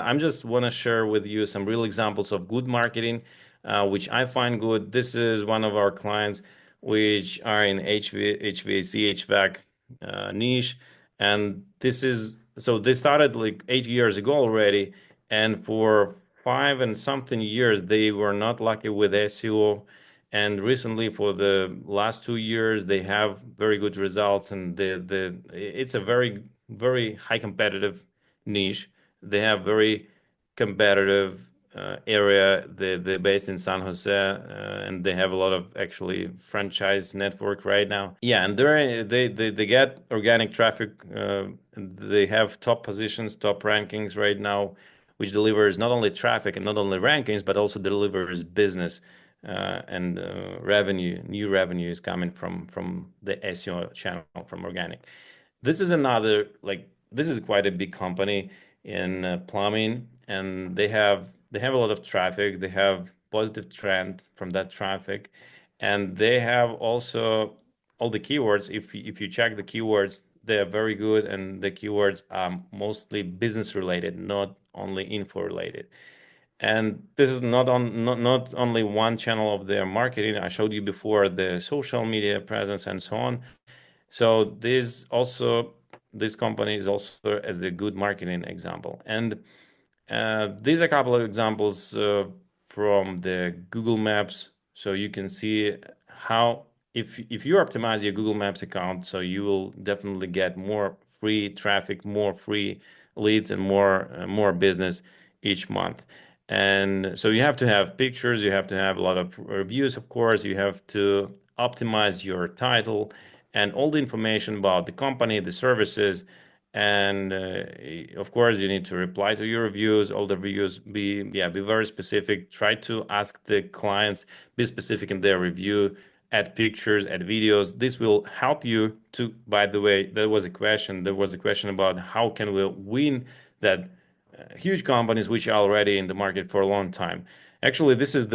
I'm just want to share with you some real examples of good marketing, which I find good. This is one of our clients, which are in HVAC, HVAC niche. And this is, so they started like 8 years ago already. And for 5 and something years, they were not lucky with SEO. And recently, for the last 2 years, they have very good results. And it's a very, very high competitive niche. They have very competitive area. They're based in San Jose, and they have a lot of actually franchise network right now. Yeah, and they get organic traffic. They have top positions, top rankings right now, which delivers not only traffic and not only rankings, but also delivers business and revenue. New revenue is coming from the SEO channel, from organic. This is another, like, this is quite a big company in plumbing, and they have a lot of traffic. They have positive trend from that traffic, and they have also all the keywords. If you check the keywords, they are very good, and the keywords are mostly business related, not only info related. And this is not only one channel of their marketing. I showed you before the social media presence and so on. So this company is also as the good marketing example. And these are a couple of examples from the Google Maps. So you can see how, if you optimize your Google Maps account, so you will definitely get more free traffic, more free leads, and more business each month. And so you have to have pictures, you have to have a lot of reviews, of course, you have to optimize your title and all the information about the company, the services, and of course you need to reply to your reviews. All the reviews be very specific. Try to ask the clients, be specific in their review, add pictures, add videos. This will help you to, by the way, there was a question about how can we win that huge companies which are already in the market for a long time. Actually, this is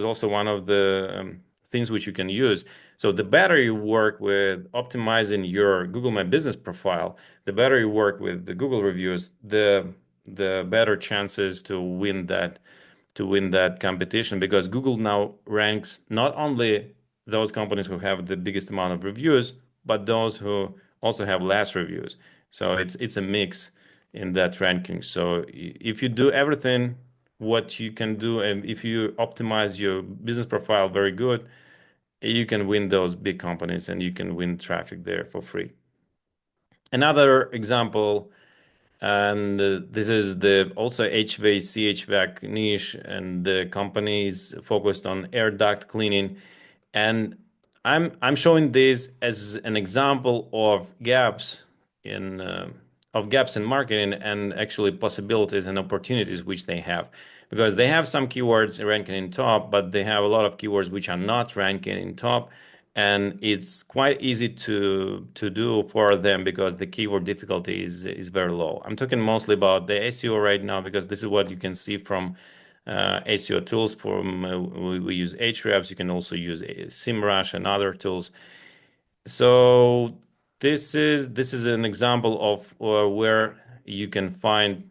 also one of the things which you can use. So the better you work with optimizing your Google My Business profile, the better you work with the Google reviews, the better chances to win that competition, because Google now ranks not only those companies who have the biggest amount of reviews, but those who also have less reviews. So it's a mix in that ranking. So if you do everything what you can do, and if you optimize your business profile very good, you can win those big companies and you can win traffic there for free. Another example, and this is the also HVAC, HVAC niche, and the company is focused on air duct cleaning. And I'm showing this as an example of gaps in marketing, and actually possibilities and opportunities which they have, because they have some keywords ranking in top, but they have a lot of keywords which are not ranking in top, and it's quite easy to do for them because the keyword difficulty is very low. I'm talking mostly about the SEO right now, because this is what you can see from SEO tools. We use Ahrefs. You can also use SEMrush and other tools. So this is an example of where you can find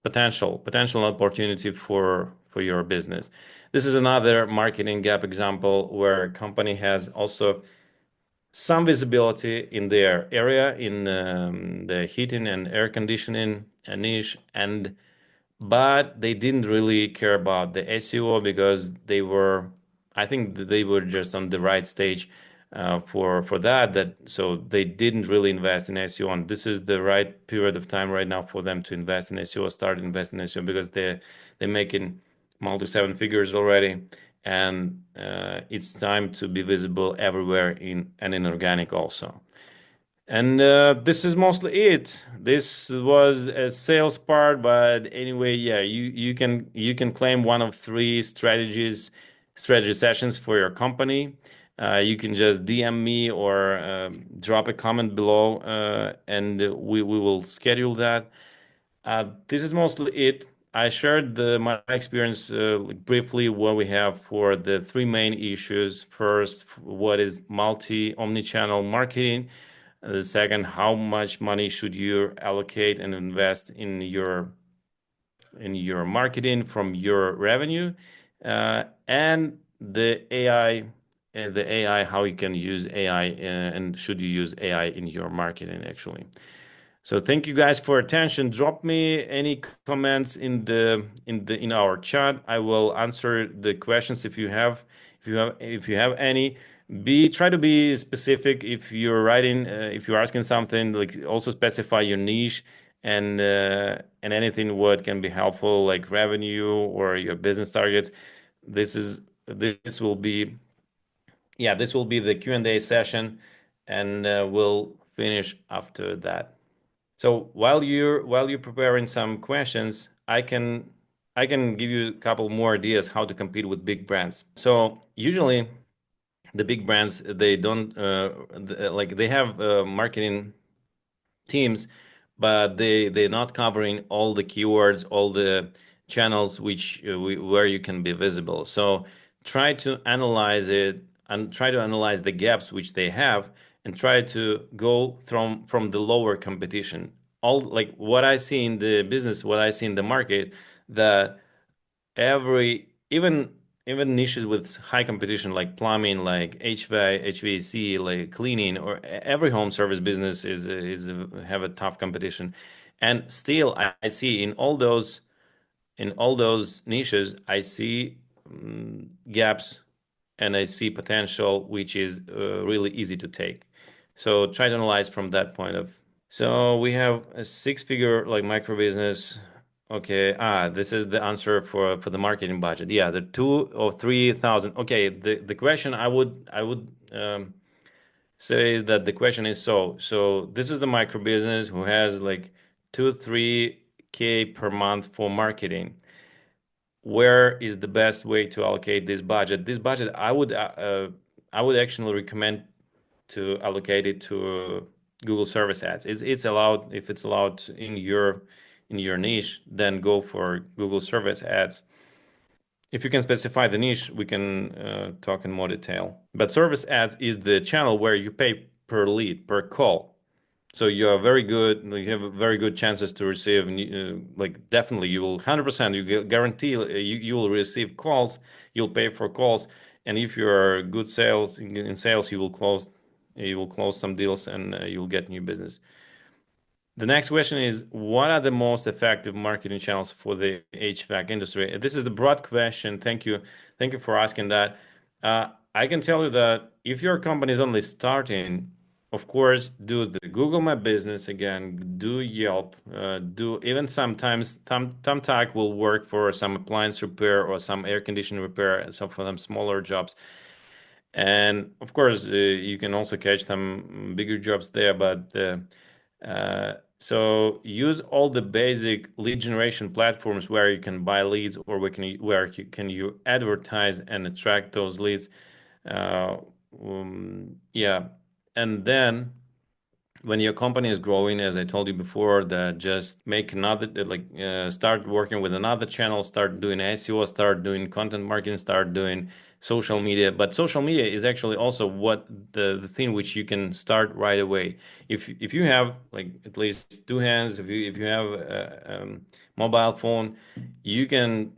potential opportunity for your business. This is another marketing gap example where a company has also some visibility in their area, in the heating and air conditioning niche, but they didn't really care about the SEO, because I think that they were just on the right stage for that. So they didn't really invest in SEO, and this is the right period of time right now for them to invest in SEO, start investing in SEO, because they're making multi seven figures already, and it's time to be visible everywhere in organic also. And this is mostly it. This was a sales part, but anyway, yeah, you can claim one of three strategy sessions for your company. You can just DM me or drop a comment below, and we will schedule that. This is mostly it. I shared my experience briefly, what we have for the three main issues. First, what is omni-channel marketing? The second, how much money should you allocate and invest in your marketing from your revenue, and the AI, how you can use AI, and should you use AI in your marketing actually. So thank you guys for attention. Drop me any comments in our chat. I will answer the questions if you have any. Try to be specific if you're writing, if you're asking something, like also specify your niche and anything what can be helpful, like revenue or your business targets. This will be, yeah, this will be the Q&A session, and we'll finish after that. So while you're preparing some questions, I can give you a couple more ideas how to compete with big brands. So usually the big brands, they don't like, they have marketing teams, but they're not covering all the keywords, all the channels where you can be visible. So try to analyze it and try to analyze the gaps which they have, and try to go from the lower competition. All, like, what I see in the business, what I see in the market, that every even niches with high competition, like plumbing, like HVAC, like cleaning, or every home service business is have a tough competition. And still I see in all those niches, I see gaps, and I see potential which is really easy to take. So try to analyze from that point of. So we have a six-figure, like, micro business. Okay, this is the answer for the marketing budget. Yeah, the 2 or 3 thousand. Okay, the question I would say that the question is, so this is the micro business who has like 2-3K per month for marketing. Where is the best way to allocate this budget? This budget, I would actually recommend to allocate it to Google Service Ads. It's allowed. If it's allowed in your niche, then go for Google Service Ads. If you can specify the niche, we can talk in more detail. But Service Ads is the channel where you pay per lead, per call. So you are very good. You have very good chances to receive, like, definitely you will 100%. You guarantee you will receive calls. You'll pay for calls, and if you are good in sales, you will close some deals, and you'll get new business. The next question is, what are the most effective marketing channels for the HVAC industry? This is the broad question. Thank you. Thank you for asking that. I can tell you that if your company is only starting, of course, do the Google My Business again, do Yelp, do even sometimes Thumbtack will work for some appliance repair or some air conditioning repair, some for them smaller jobs. And of course, you can also catch some bigger jobs there, but so use all the basic lead generation platforms where you can buy leads, or where you advertise and attract those leads. Yeah, and then when your company is growing, as I told you before, that just make another, like, start working with another channel, start doing SEO, start doing content marketing, start doing social media. But social media is actually also what the thing which you can start right away. If you have, like, at least two hands, if you have a mobile phone, you can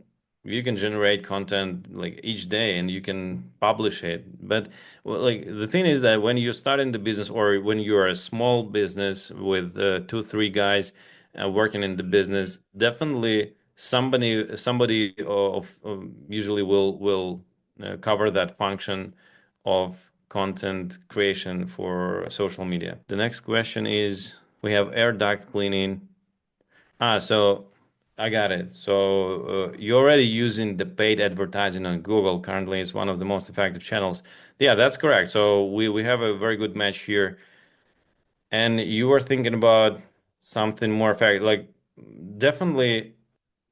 generate content like each day, and you can publish it. But, well, like, the thing is that when you're starting the business, or when you're a small business with 2-3 guys working in the business, definitely somebody usually will cover that function of content creation for social media. The next question is, we have air duct cleaning. So I got it. So you're already using the paid advertising on Google. Currently, it's one of the most effective channels. Yeah, that's correct. So we have a very good match here. And you were thinking about something more effective, like, definitely,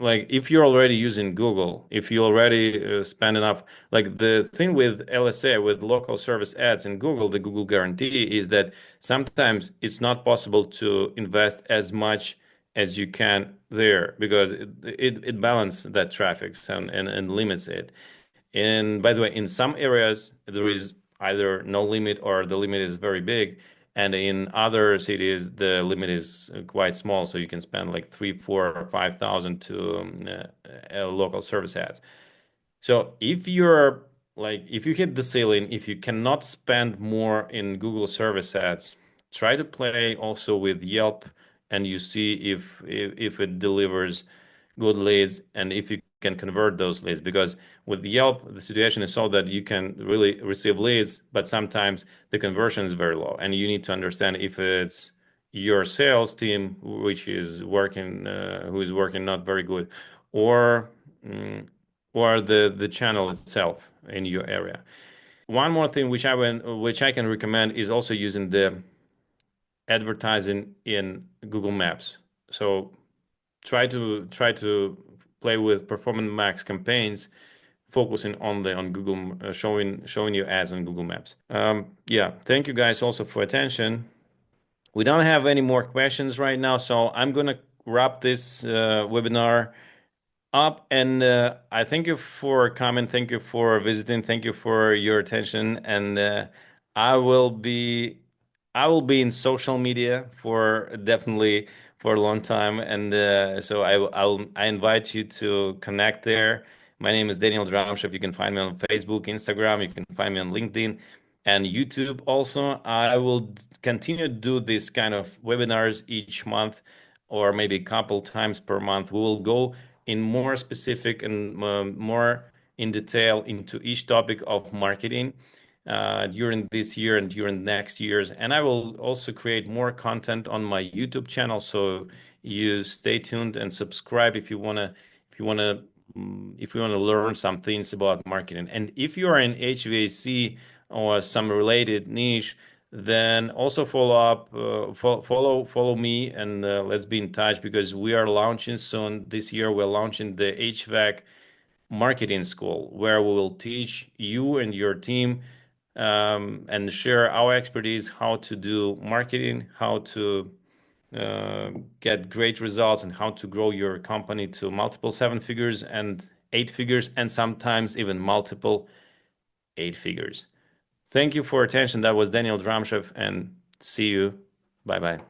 like, if you're already using Google, if you already spend enough, like, the thing with LSA, with local service ads in Google, the Google guarantee is that sometimes it's not possible to invest as much as you can there, because it balances that traffic, and limits it. And by the way, in some areas there is either no limit, or the limit is very big. And in other cities, the limit is quite small, so you can spend like 3, 4, or 5,000 to local service ads. So if you hit the ceiling, if you cannot spend more in Google service ads, try to play also with Yelp, and you see if it delivers good leads and if you can convert those leads. Because with Yelp, the situation is so that you can really receive leads, but sometimes the conversion is very low, and you need to understand if it's your sales team who is working not very good, or mm, or the channel itself in your area. One more thing which I can recommend is also using the advertising in Google Maps. So try to play with performance max campaigns, focusing on Google, showing you ads on Google Maps. Yeah, thank you guys also for attention. We don't have any more questions right now, so I'm gonna wrap this webinar up. And I thank you for coming. Thank you for visiting. Thank you for your attention. And I will be I will be in social media for definitely for a long time. And so I invite you to connect there. My name is Daniel Dramshev. You can find me on Facebook, Instagram. You can find me on LinkedIn and YouTube also. I will continue to do this kind of webinars each month, or maybe a couple times per month. We will go in more specific and more in detail into each topic of marketing during this year and during next years. And I will also create more content on my YouTube channel. So you stay tuned and subscribe if you wanna if you want to learn some things about marketing. And if you are in HVAC or some related niche, then also follow me, and let's be in touch, because we are launching soon. This year we're launching the HVAC marketing school, where we will teach you and your team and share our expertise, how to do marketing, how to get great results, and how to grow your company to multiple 7 figures and 8 figures, and sometimes even multiple 8 figures. Thank you for attention. That was Daniel Dramshev, and see you. Bye bye.